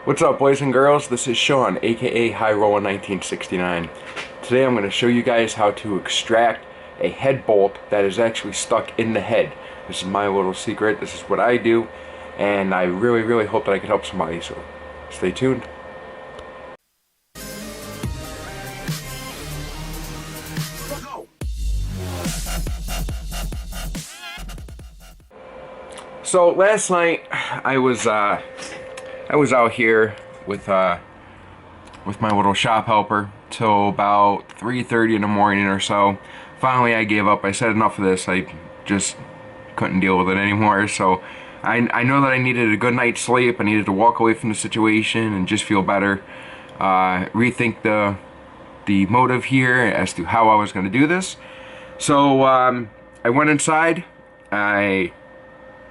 What's up, boys and girls? This is Sean, aka High Roller 1969. Today I'm going to show you guys how to extract a head bolt that is actually stuck in the head. This is my little secret. This is what I do, and I really hope that I can help somebody, so stay tuned. So last night I was out here with my little shop helper till about 3:30 in the morning or so. Finally I gave up. I said enough of this. I just couldn't deal with it anymore. So I know that I needed a good night's sleep. I needed to walk away from the situation and just feel better. Rethink the motive here as to how I was going to do this. So I went inside. I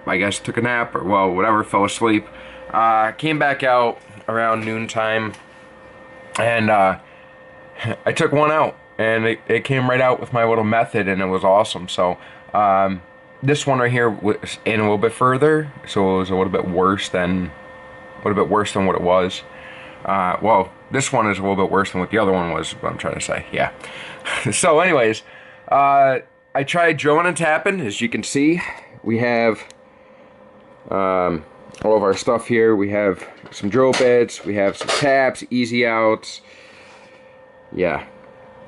guess took a nap or well whatever, fell asleep. Came back out around noontime, and I took one out, and it came right out with my little method, and it was awesome. So this one right here was in a little bit further, so it was a little bit worse than what it was. Well, this one is a little bit worse than what the other one was, what I'm trying to say. Yeah. So anyways, I tried drilling and tapping. As you can see, we have all of our stuff here. We have some drill bits, we have some taps, easy outs. Yeah.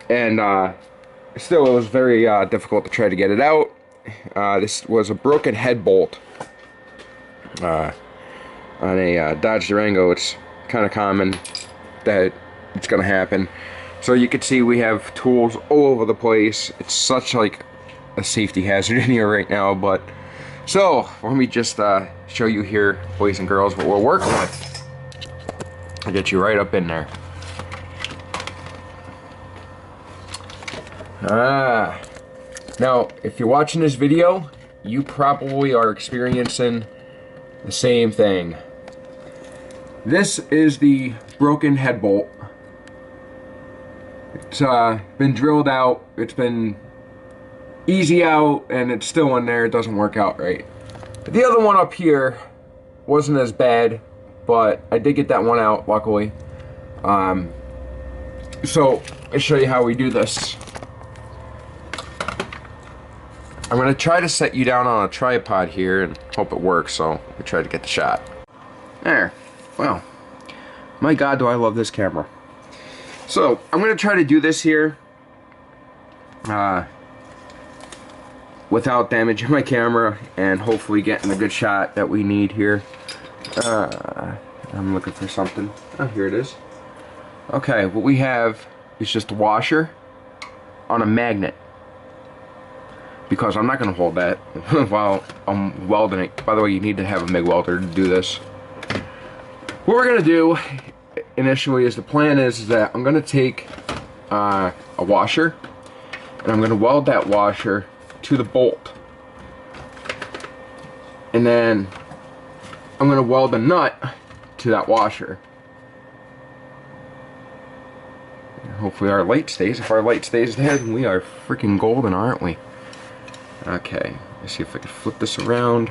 And still it was very difficult to try to get it out. This was a broken head bolt on a Dodge Durango. It's kind of common that it's gonna happen. So you can see we have tools all over the place. It's such like a safety hazard in here right now, but so let me just show you here, boys and girls, what we're working with. I'll get you right up in there. Now, if you're watching this video, you probably are experiencing the same thing. This is the broken head bolt. It's been drilled out. It's been easy out, and it's still in there. It doesn't work out right. The other one up here wasn't as bad, but I did get that one out, luckily. So I'll show you how we do this. I'm gonna try to set you down on a tripod here and hope it works, so we try to get the shot. There. Well, my God, do I love this camera. So I'm gonna try to do this here without damaging my camera and hopefully getting the good shot that we need here. I'm looking for something. Oh, here it is. Okay, what we have is just a washer on a magnet, because I'm not going to hold that while I'm welding it. By the way, you need to have a MIG welder to do this. What we're going to do initially is, the plan is that I'm going to take a washer and I'm going to weld that washer to the bolt, and then I'm going to weld a nut to that washer. And hopefully our light stays. If our light stays there, then we are freaking golden, aren't we? Okay, let's see if I can flip this around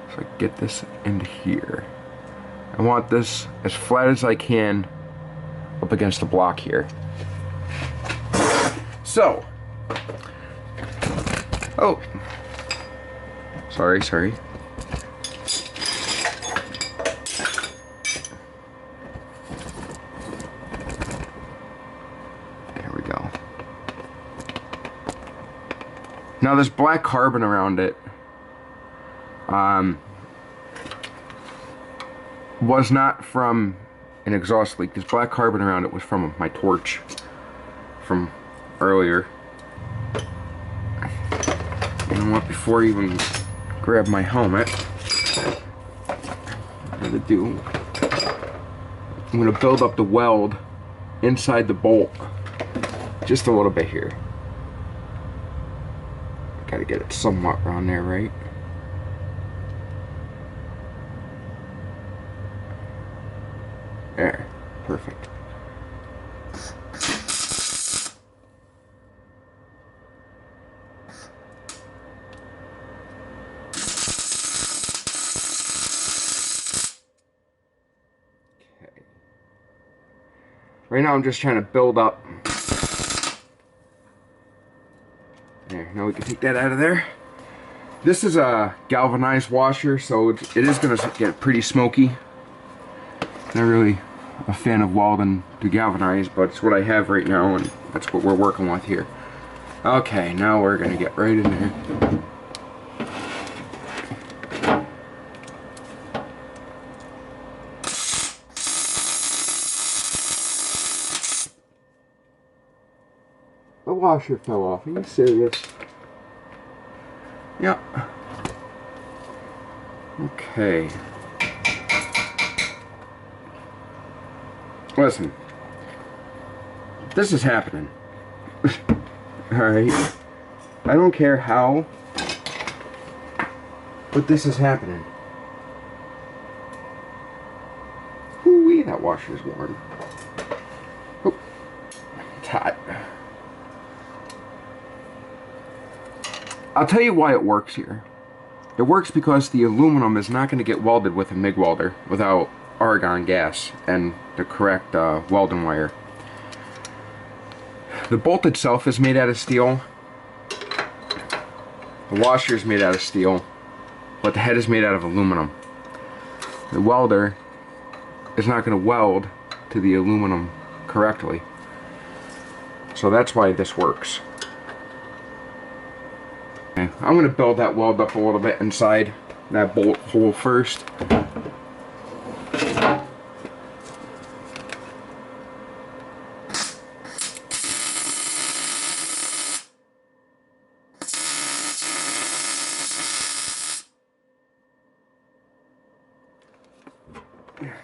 so I can get this into here. I want this as flat as I can up against the block here. So, oh, sorry. There we go. Now there's black carbon around it. Was not from an exhaust leak. This black carbon around it was from my torch from earlier. You know what, before I even grab my helmet, I'm gonna build up the weld inside the bolt just a little bit here. Gotta get it somewhat around there, right? There, perfect. Right now I'm just trying to build up. There, now we can take that out of there. This is a galvanized washer, so it is going to get pretty smoky. Not really a fan of welding to galvanize, but it's what I have right now, and that's what we're working with here. Okay, now we're going to get right in there. The washer fell off. Are you serious? Yep. Okay. Listen. This is happening. Alright. I don't care how, but this is happening. Whoo-wee, that washer's warm. Oh, it's hot. I'll tell you why it works here. It works because the aluminum is not going to get welded with a MIG welder without argon gas and the correct welding wire. The bolt itself is made out of steel. The washer is made out of steel, but the head is made out of aluminum. The welder is not going to weld to the aluminum correctly. So that's why this works. Okay, I'm going to build that weld up a little bit inside that bolt hole first.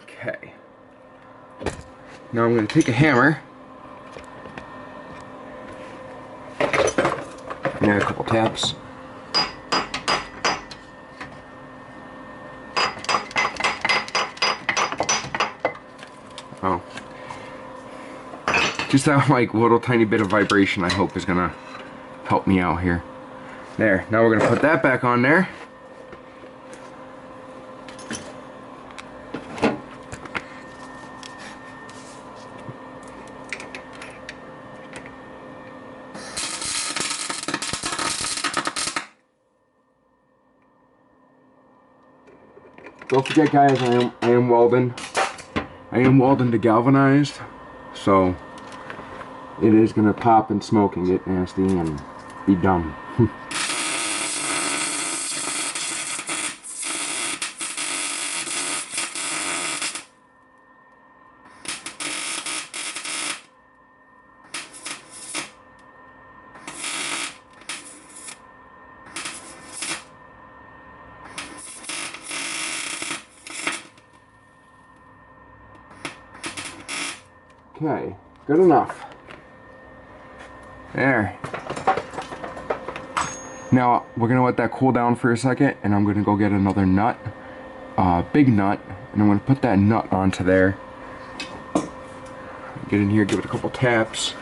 Okay. Now I'm going to take a hammer and a couple taps. Oh. Just that like little tiny bit of vibration I hope is going to help me out here. There. Now we're going to put that back on there. Don't forget, guys, I am welding. I am welding to galvanized, so it is gonna pop and smoke and get nasty and be dumb. Okay, good enough. There. Now, we're going to let that cool down for a second, and I'm going to go get another nut, big nut, and I'm going to put that nut onto there. Get in here, give it a couple taps.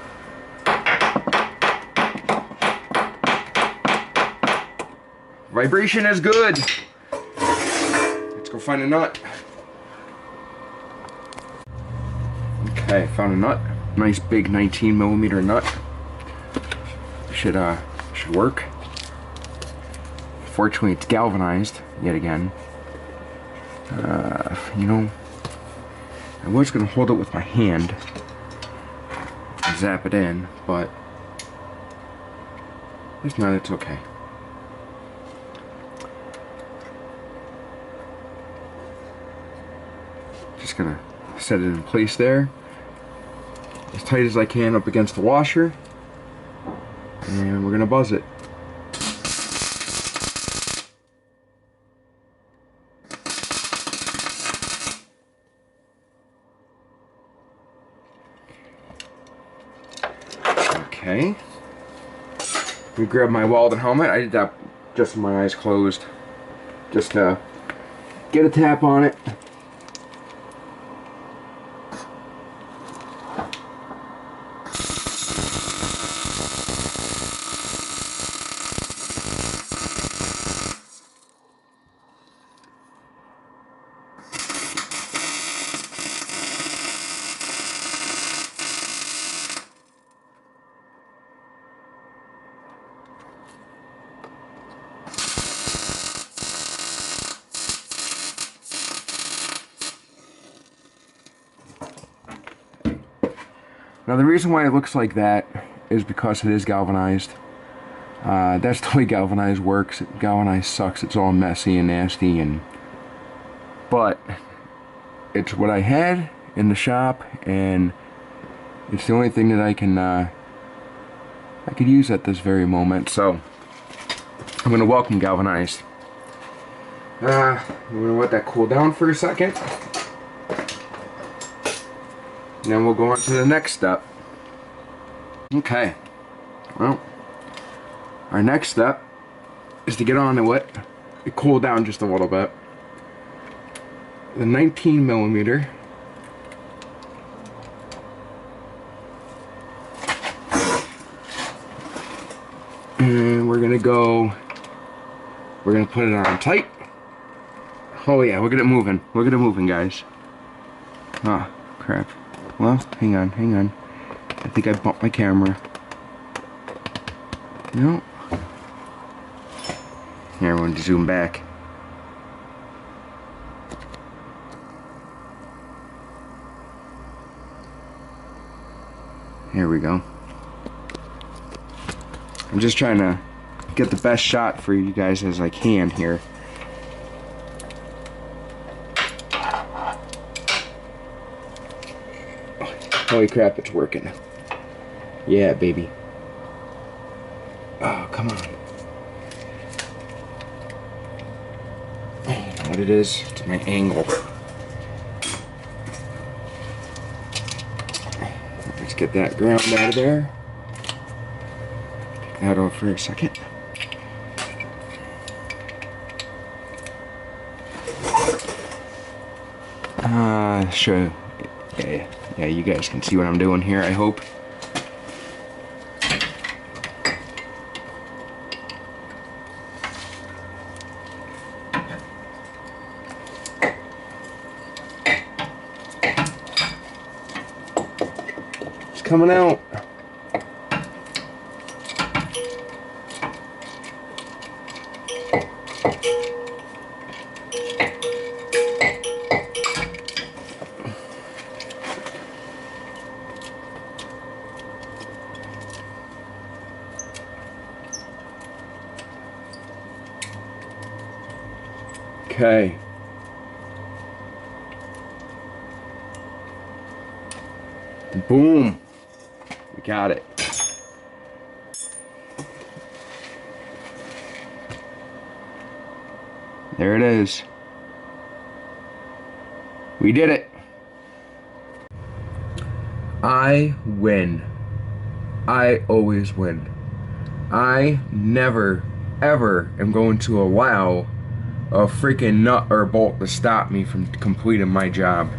Vibration is good. Let's go find a nut. Okay, found a nut. Nice big 19mm nut. Should work. Fortunately, it's galvanized yet again. You know, I was gonna hold it with my hand and zap it in, but if not, it's okay. Just gonna set it in place there, as tight as I can up against the washer, and we're gonna buzz it. Okay. Let me grab my welding helmet. I did that just with my eyes closed, just to get a tap on it. Now the reason why it looks like that is because it is galvanized. That's the way galvanized works. Galvanized sucks. It's all messy and nasty, but it's what I had in the shop, and it's the only thing that I could use at this very moment. So I'm gonna welcome galvanized. I'm gonna let that cool down for a second. And then we'll go on to the next step. Okay. Well, our next step is to get onto it. It cool down just a little bit. The 19mm. And we're gonna put it on tight. Oh yeah, look at it moving. Look at it moving, guys. Ah, crap. Well, hang on. I think I bumped my camera. No. Here, I wanted to zoom back. Here we go. I'm just trying to get the best shot for you guys as I can here. Holy crap, it's working. Yeah, baby. Oh, come on. You know what it is? It's my angle. Let's get that ground out of there. Take that off for a second. Sure. Yeah, you guys can see what I'm doing here, I hope. It's coming out. Okay. Boom. We got it. There it is. We did it. I win. I always win. I never, ever am going to allow a freaking nut or bolt to stop me from completing my job.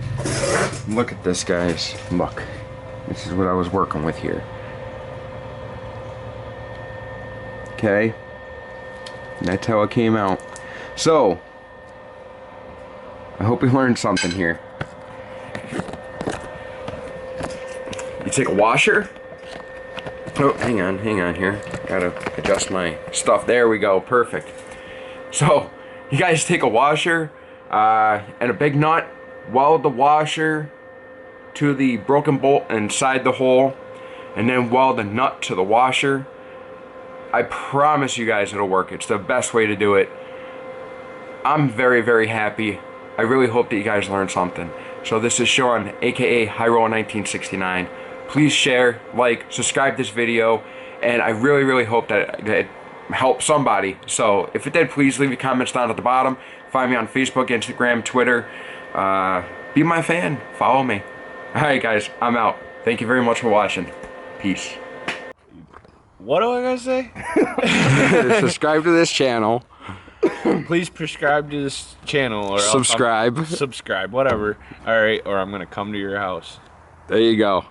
Look at this, guys. Look. This is what I was working with here. Okay. And that's how it came out. So, I hope you learned something here. You take a washer. Oh, hang on here. Gotta adjust my stuff. There we go. Perfect. So, you guys take a washer and a big nut, weld the washer to the broken bolt inside the hole, and then weld the nut to the washer. I promise you guys it'll work. It's the best way to do it. I'm very, very happy. I really hope that you guys learned something. So this is Sean, aka HighRoll1969. Please share, like, subscribe this video, and I really, really hope that it help somebody. So if it did, please leave your comments down at the bottom. Find me on Facebook, Instagram, Twitter. Be my fan. Follow me. Alright guys, I'm out. Thank you very much for watching. Peace. What do I gotta say? Subscribe to this channel. Please prescribe to this channel or subscribe. Subscribe, whatever. Alright, or I'm gonna come to your house. There you go.